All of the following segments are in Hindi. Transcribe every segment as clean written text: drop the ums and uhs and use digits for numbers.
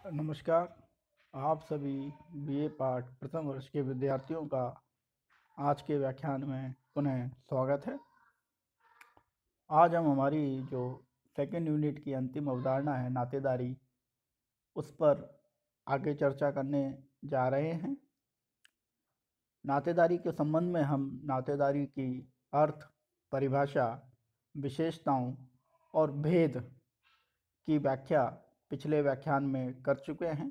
नमस्कार। आप सभी बीए पार्ट प्रथम वर्ष के विद्यार्थियों का आज के व्याख्यान में पुनः स्वागत है। आज हम हमारी जो सेकेंड यूनिट की अंतिम अवधारणा है नातेदारी, उस पर आगे चर्चा करने जा रहे हैं। नातेदारी के संबंध में हम नातेदारी की अर्थ, परिभाषा, विशेषताओं और भेद की व्याख्या पिछले व्याख्यान में कर चुके हैं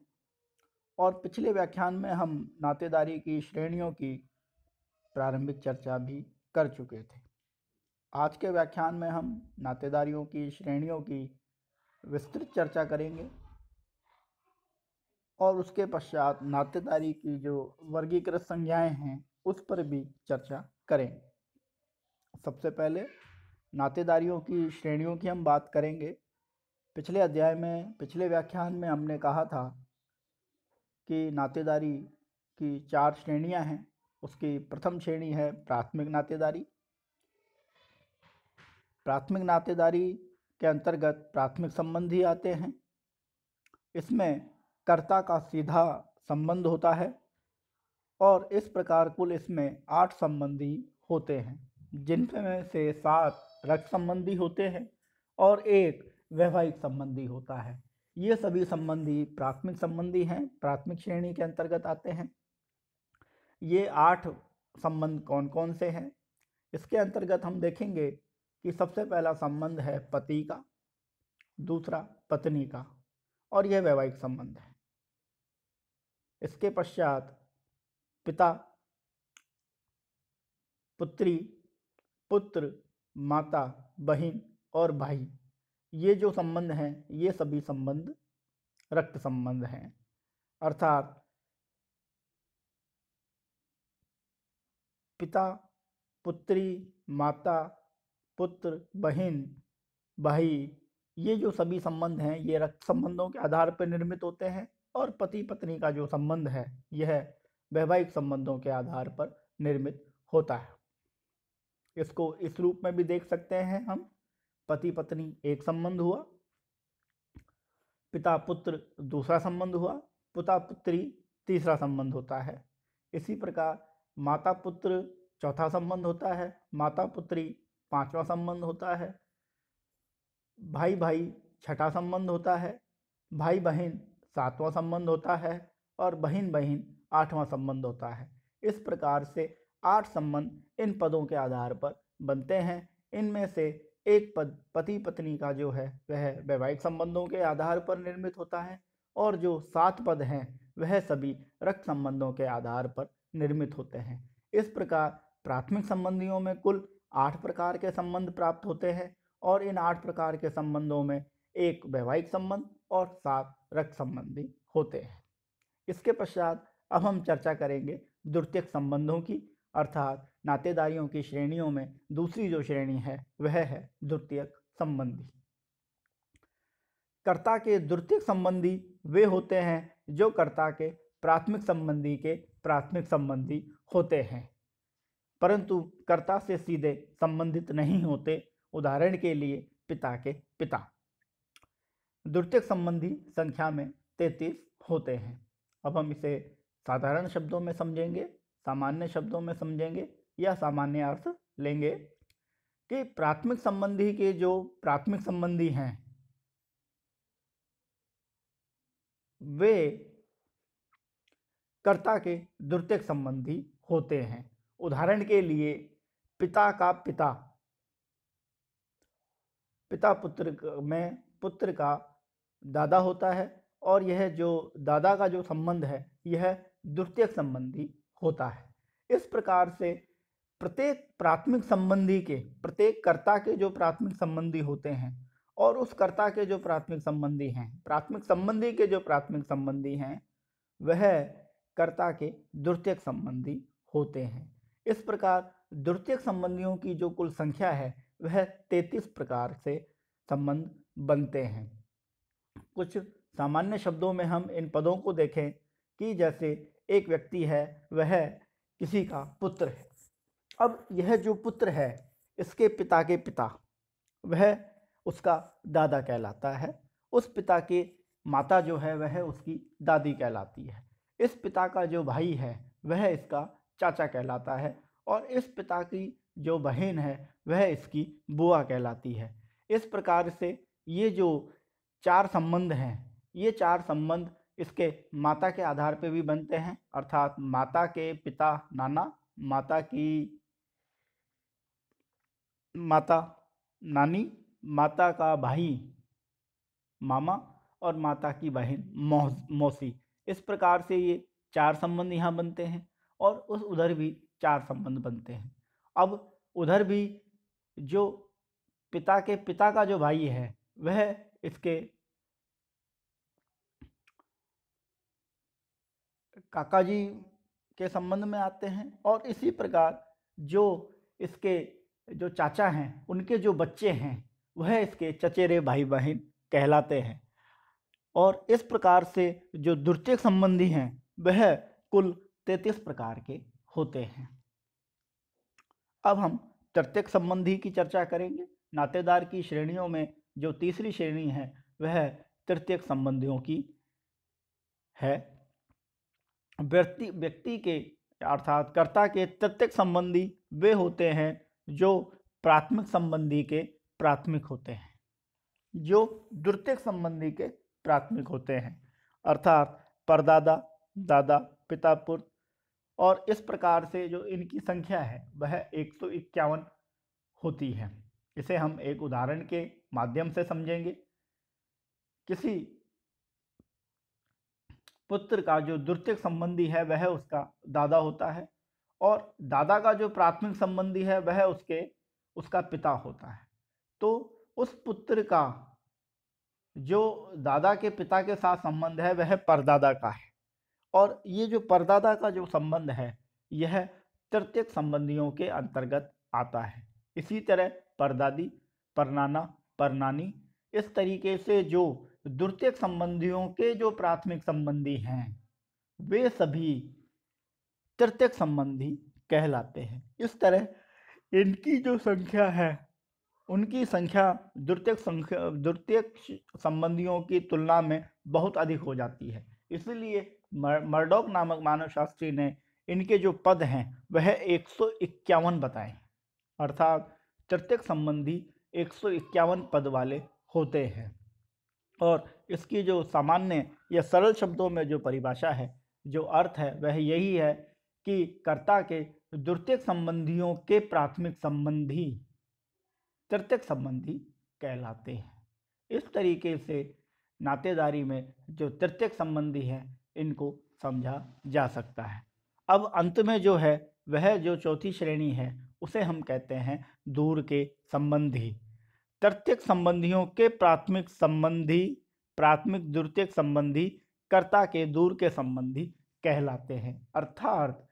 और पिछले व्याख्यान में हम नातेदारी की श्रेणियों की प्रारंभिक चर्चा भी कर चुके थे। आज के व्याख्यान में हम नातेदारियों की श्रेणियों की विस्तृत चर्चा करेंगे और उसके पश्चात नातेदारी की जो वर्गीकृत संज्ञाएं हैं उस पर भी चर्चा करेंगे। सबसे पहले नातेदारियों की श्रेणियों की हम बात करेंगे। पिछले व्याख्यान में हमने कहा था कि नातेदारी की 4 श्रेणियां हैं। उसकी प्रथम श्रेणी है प्राथमिक नातेदारी। प्राथमिक नातेदारी के अंतर्गत प्राथमिक संबंधी आते हैं। इसमें कर्ता का सीधा संबंध होता है और इस प्रकार कुल इसमें 8 संबंधी होते हैं, जिनमें से 7 रक्त संबंधी होते हैं और 1 वैवाहिक संबंधी होता है। ये सभी संबंधी प्राथमिक संबंधी हैं, प्राथमिक श्रेणी के अंतर्गत आते हैं। ये 8 संबंध कौन कौन से हैं? इसके अंतर्गत हम देखेंगे कि सबसे पहला संबंध है पति का, दूसरा पत्नी का, और यह वैवाहिक संबंध है। इसके पश्चात पिता, पुत्री, पुत्र, माता, बहन और भाई, ये जो संबंध हैं ये सभी संबंध रक्त संबंध हैं। अर्थात पिता, पुत्री, माता, पुत्र, बहन, भाई, ये जो सभी संबंध हैं ये रक्त संबंधों के आधार पर निर्मित होते हैं और पति पत्नी का जो संबंध है यह वैवाहिक संबंधों के आधार पर निर्मित होता है। इसको इस रूप में भी देख सकते हैं हम। पति पत्नी एक संबंध हुआ, पिता पुत्र दूसरा संबंध हुआ, पिता पुत्री तीसरा संबंध होता है। इसी प्रकार माता पुत्र चौथा संबंध होता है, माता पुत्री पांचवा संबंध होता है, भाई भाई छठा संबंध होता है, भाई बहन सातवां संबंध होता है और बहन बहन आठवां संबंध होता है। इस प्रकार से 8 संबंध इन पदों के आधार पर बनते हैं। इनमें से एक पद पति पत्नी का जो है वह वैवाहिक संबंधों के आधार पर निर्मित होता है और जो 7 पद हैं वह सभी रक्त संबंधों के आधार पर निर्मित होते हैं। इस प्रकार प्राथमिक संबंधियों में कुल 8 प्रकार के संबंध प्राप्त होते हैं और इन 8 प्रकार के संबंधों में एक वैवाहिक संबंध और 7 रक्त संबंधी होते हैं। इसके पश्चात अब हम चर्चा करेंगे द्वितीयक संबंधों की, अर्थात नातेदारियों की श्रेणियों में दूसरी जो श्रेणी है वह है द्वितीयक संबंधी। कर्ता के द्वितीयक संबंधी वे होते हैं जो कर्ता के प्राथमिक संबंधी के प्राथमिक संबंधी होते हैं परंतु कर्ता से सीधे संबंधित नहीं होते। उदाहरण के लिए पिता के पिता। द्वितीयक संबंधी संख्या में 33 होते हैं। अब हम इसे साधारण शब्दों में समझेंगे, सामान्य शब्दों में समझेंगे या सामान्य अर्थ लेंगे कि प्राथमिक संबंधी के जो प्राथमिक संबंधी हैं वे कर्ता के द्वितीयक संबंधी होते हैं। उदाहरण के लिए पिता का पिता, पिता पुत्र में पुत्र का दादा होता है और यह जो दादा का जो संबंध है यह द्वितीयक संबंधी होता है। इस प्रकार से प्रत्येक प्राथमिक संबंधी के, प्रत्येक कर्ता के जो प्राथमिक संबंधी होते हैं और उस कर्ता के जो प्राथमिक संबंधी हैं, प्राथमिक संबंधी के जो प्राथमिक संबंधी हैं वह कर्ता के द्वितीयक संबंधी होते हैं। इस प्रकार द्वितीयक संबंधियों की जो कुल संख्या है वह 33 प्रकार से संबंध बनते हैं। कुछ सामान्य शब्दों में हम इन पदों को देखें कि जैसे एक व्यक्ति है वह किसी का पुत्र है। अब यह जो पुत्र है इसके पिता के पिता वह उसका दादा कहलाता है। उस पिता के माता जो है वह उसकी दादी कहलाती है। इस पिता का जो भाई है वह इसका चाचा कहलाता है और इस पिता की जो बहन है वह इसकी बुआ कहलाती है। इस प्रकार से ये जो 4 संबंध हैं, ये 4 संबंध इसके माता के आधार पे भी बनते हैं, अर्थात माता के पिता नाना, माता की माता नानी, माता का भाई मामा और माता की बहन मौसी। इस प्रकार से ये 4 संबंध यहाँ बनते हैं और उधर भी 4 संबंध बनते हैं। अब उधर भी जो पिता के पिता का जो भाई है वह इसके काका जी के संबंध में आते हैं और इसी प्रकार जो इसके जो चाचा हैं उनके जो बच्चे हैं वह इसके चचेरे भाई बहन कहलाते हैं। और इस प्रकार से जो द्वितीयक संबंधी हैं वह कुल 33 प्रकार के होते हैं। अब हम तृतीयक संबंधी की चर्चा करेंगे। नातेदार की श्रेणियों में जो तीसरी श्रेणी है वह तृतीयक संबंधियों की है। व्यक्ति के अर्थात कर्ता के तृतीयक संबंधी वे होते हैं जो प्राथमिक संबंधी के प्राथमिक होते हैं, जो द्वितीयक संबंधी के प्राथमिक होते हैं, अर्थात परदादा, दादा, पिता, पुत्र। और इस प्रकार से जो इनकी संख्या है वह 151 होती है। इसे हम एक उदाहरण के माध्यम से समझेंगे। किसी पुत्र का जो द्वितीयक संबंधी है वह उसका दादा होता है और दादा का जो प्राथमिक संबंधी है वह उसका पिता होता है। तो उस पुत्र का जो दादा के पिता के साथ संबंध है वह परदादा का है और ये जो परदादा का जो संबंध है यह तृतीयक संबंधियों के अंतर्गत आता है। इसी तरह परदादी, परनाना, परनानी, इस तरीके से जो द्वितीयक संबंधियों के जो प्राथमिक संबंधी हैं वे सभी तृतीयक संबंधी कहलाते हैं। इस तरह इनकी जो संख्या है उनकी संख्या द्वितीयक संबंधियों की तुलना में बहुत अधिक हो जाती है। इसलिए मर्डॉक नामक मानवशास्त्री ने इनके जो पद हैं वह 151 बताए, अर्थात तृतीयक संबंधी 151 पद वाले होते हैं। और इसकी जो सामान्य या सरल शब्दों में जो परिभाषा है, जो अर्थ है, वह यही है कि कर्ता के द्वितीयक संबंधियों के प्राथमिक संबंधी तृतीयक संबंधी कहलाते हैं। इस तरीके से नातेदारी में जो तृतीयक संबंधी हैं इनको समझा जा सकता है। अब अंत में जो है वह जो चौथी श्रेणी है उसे हम कहते हैं दूर के संबंधी। तृतीयक संबंधियों के प्राथमिक संबंधी, प्राथमिक द्वितीयक संबंधी कर्ता के दूर के संबंधी कहलाते हैं। अर्थात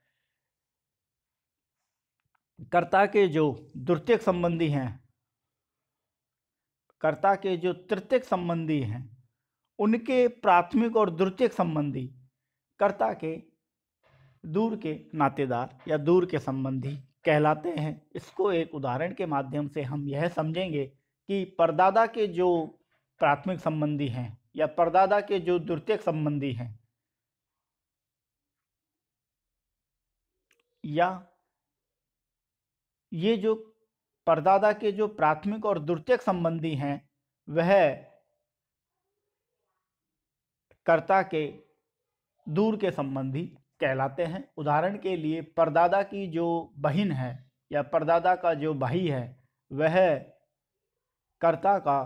कर्ता के जो द्वितीयक संबंधी हैं, कर्ता के जो तृतीयक संबंधी हैं उनके प्राथमिक और द्वितीयक संबंधी कर्ता के दूर के नातेदार या दूर के संबंधी कहलाते हैं। इसको एक उदाहरण के माध्यम से हम यह समझेंगे कि परदादा के जो प्राथमिक संबंधी हैं या परदादा के जो द्वितीयक संबंधी हैं या ये जो परदादा के जो प्राथमिक और द्वितीयक संबंधी हैं वह कर्ता के दूर के संबंधी कहलाते हैं। उदाहरण के लिए परदादा की जो बहन है या परदादा का जो भाई है वह कर्ता का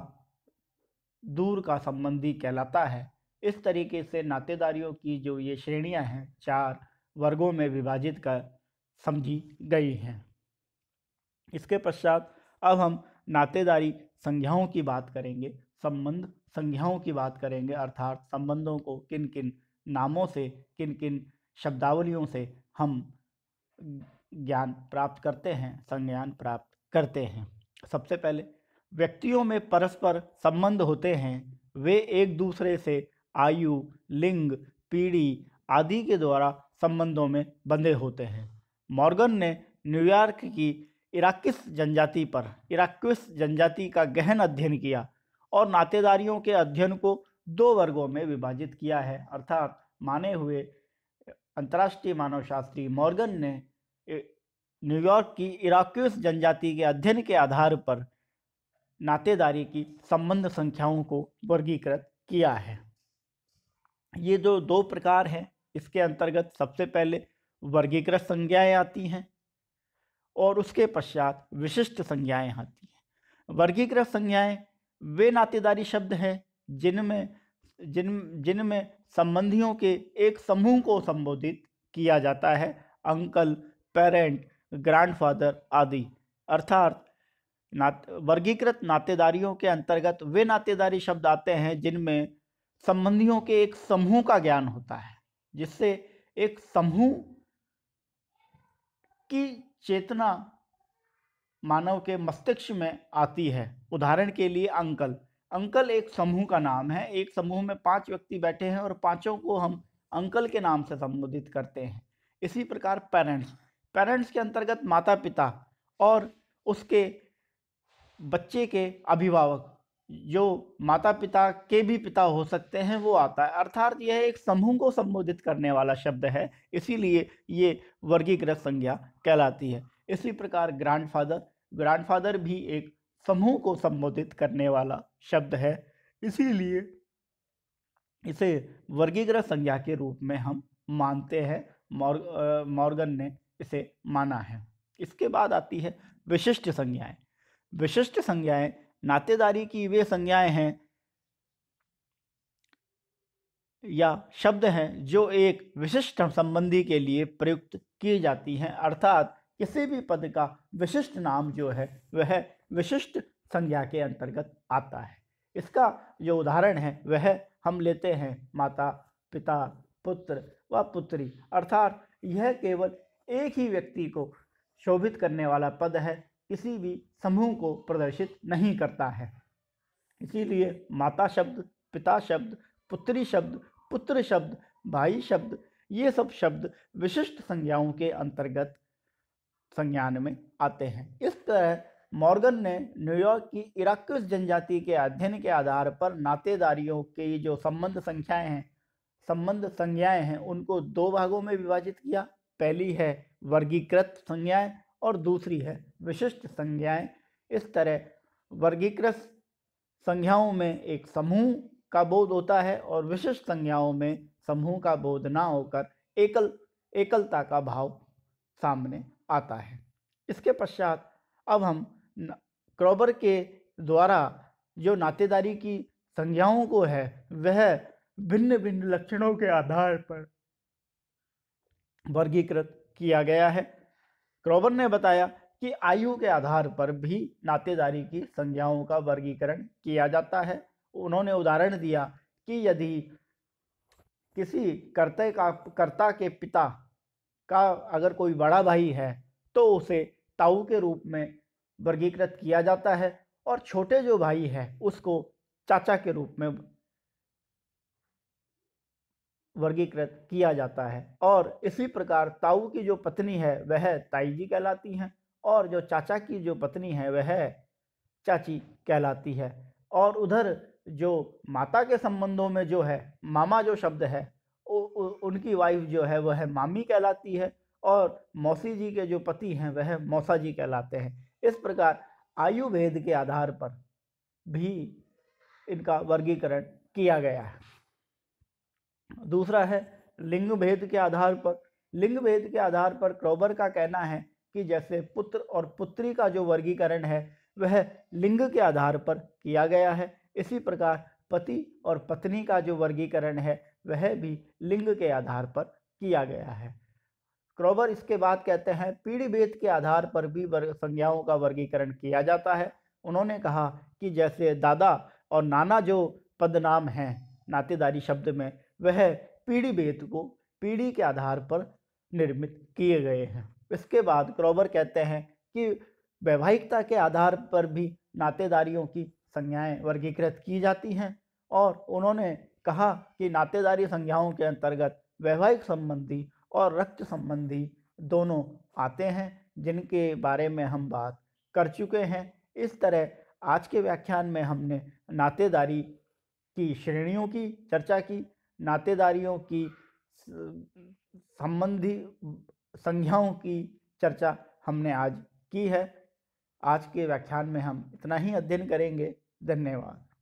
दूर का संबंधी कहलाता है। इस तरीके से नातेदारियों की जो ये श्रेणियां हैं 4 वर्गों में विभाजित कर समझी गई हैं। इसके पश्चात अब हम नातेदारी संज्ञाओं की बात करेंगे, संबंध संज्ञाओं की बात करेंगे, अर्थात संबंधों को किन किन नामों से, किन किन शब्दावलियों से हम ज्ञान प्राप्त करते हैं, संज्ञान प्राप्त करते हैं। सबसे पहले व्यक्तियों में परस्पर संबंध होते हैं, वे एक दूसरे से आयु, लिंग, पीढ़ी आदि के द्वारा संबंधों में बंधे होते हैं। मॉर्गन ने न्यूयॉर्क की इराक्विस जनजाति का गहन अध्ययन किया और नातेदारियों के अध्ययन को दो वर्गों में विभाजित किया है। अर्थात माने हुए अंतर्राष्ट्रीय मानवशास्त्री मॉर्गन ने न्यूयॉर्क की इराक्यूस जनजाति के अध्ययन के आधार पर नातेदारी की संबंध संख्याओं को वर्गीकृत किया है। ये जो दो प्रकार हैं, इसके अंतर्गत सबसे पहले वर्गीकृत संज्ञाएं आती हैं और उसके पश्चात विशिष्ट संज्ञाएं आती हैं। वर्गीकृत संज्ञाएं वे नातेदारी शब्द हैं जिनमें संबंधियों के एक समूह को संबोधित किया जाता है, अंकल, पेरेंट, ग्रैंडफादर आदि। अर्थात वर्गीकृत नातेदारियों के अंतर्गत वे नातेदारी शब्द आते हैं जिनमें संबंधियों के एक समूह का ज्ञान होता है, जिससे एक समूह की चेतना मानव के मस्तिष्क में आती है। उदाहरण के लिए अंकल एक समूह का नाम है। एक समूह में 5 व्यक्ति बैठे हैं और पांचों को हम अंकल के नाम से संबोधित करते हैं। इसी प्रकार पेरेंट्स के अंतर्गत माता पिता और उसके बच्चे के अभिभावक, जो माता पिता के भी पिता हो सकते हैं, वो आता है। अर्थात यह एक समूह को संबोधित करने वाला शब्द है, इसीलिए ये वर्गीकृत संज्ञा कहलाती है। इसी प्रकार ग्रैंडफादर भी एक समूह को संबोधित करने वाला शब्द है, इसीलिए इसे वर्गीकृत संज्ञा के रूप में हम मानते हैं। मॉर्गन ने इसे माना है। इसके बाद आती है विशिष्ट संज्ञाएं। विशिष्ट संज्ञाएं नातेदारी की वे संज्ञाएं हैं या शब्द हैं जो एक विशिष्ट संबंधी के लिए प्रयुक्त की जाती हैं। अर्थात किसी भी पद का विशिष्ट नाम जो है वह विशिष्ट संज्ञा के अंतर्गत आता है। इसका जो उदाहरण है वह हम लेते हैं माता, पिता, पुत्र व पुत्री। अर्थात यह केवल एक ही व्यक्ति को शोभित करने वाला पद है, किसी भी समूह को प्रदर्शित नहीं करता है। इसीलिए माता शब्द, पिता शब्द, पुत्री शब्द, पुत्र शब्द, भाई शब्द, ये सब शब्द विशिष्ट संज्ञाओं के अंतर्गत संज्ञान में आते हैं। इस तरह मॉर्गन ने न्यूयॉर्क की इराक्यूस जनजाति के अध्ययन के आधार पर नातेदारियों की जो संबंध संज्ञाएं हैं उनको दो भागों में विभाजित किया। पहली है वर्गीकृत संज्ञाएं और दूसरी है विशिष्ट संज्ञाएं। इस तरह वर्गीकृत संज्ञाओं में एक समूह का बोध होता है और विशिष्ट संज्ञाओं में समूह का बोध ना होकर एकलता का भाव सामने आता है। इसके पश्चात अब हम क्रॉबर के द्वारा जो नातेदारी की संज्ञाओं को है वह भिन्न भिन्न लक्षणों के आधार पर वर्गीकृत किया गया है। क्रॉबर ने बताया कि आयु के आधार पर भी नातेदारी की संज्ञाओं का वर्गीकरण किया जाता है। उन्होंने उदाहरण दिया कि यदि किसी कर्ता के पिता का अगर कोई बड़ा भाई है तो उसे ताऊ के रूप में वर्गीकृत किया जाता है और छोटे जो भाई है उसको चाचा के रूप में वर्गीकृत किया जाता है। और इसी प्रकार ताऊ की जो पत्नी है वह ताई जी कहलाती हैं और जो चाचा की जो पत्नी है वह चाची कहलाती है। और उधर जो माता के संबंधों में जो है मामा जो शब्द है उनकी वाइफ जो है वह मामी कहलाती है और मौसी जी के जो पति हैं वह मौसा जी कहलाते हैं। इस प्रकार आयु भेद के आधार पर भी इनका वर्गीकरण किया गया है। दूसरा है लिंग भेद के आधार पर। लिंग भेद के आधार पर क्रॉबर का कहना है कि जैसे पुत्र और पुत्री का जो वर्गीकरण है वह लिंग के आधार पर किया गया है, इसी प्रकार पति और पत्नी का जो वर्गीकरण है वह भी लिंग के आधार पर किया गया है। क्रॉबर इसके बाद कहते हैं पीढ़ी भेद के आधार पर भी संज्ञाओं का वर्गीकरण किया जाता है। उन्होंने कहा कि जैसे दादा और नाना जो पदनाम हैं नातेदारी शब्द में वह पीढ़ी भेद को पीढ़ी के आधार पर निर्मित किए गए हैं। इसके बाद क्रॉबर कहते हैं कि वैवाहिकता के आधार पर भी नातेदारियों की संज्ञाएं वर्गीकृत की जाती हैं और उन्होंने कहा कि नातेदारी संज्ञाओं के अंतर्गत वैवाहिक संबंधी और रक्त संबंधी दोनों आते हैं, जिनके बारे में हम बात कर चुके हैं। इस तरह आज के व्याख्यान में हमने नातेदारी की श्रेणियों की चर्चा की, नातेदारियों की संबंधी संज्ञाओं की चर्चा हमने आज की है। आज के व्याख्यान में हम इतना ही अध्ययन करेंगे। धन्यवाद।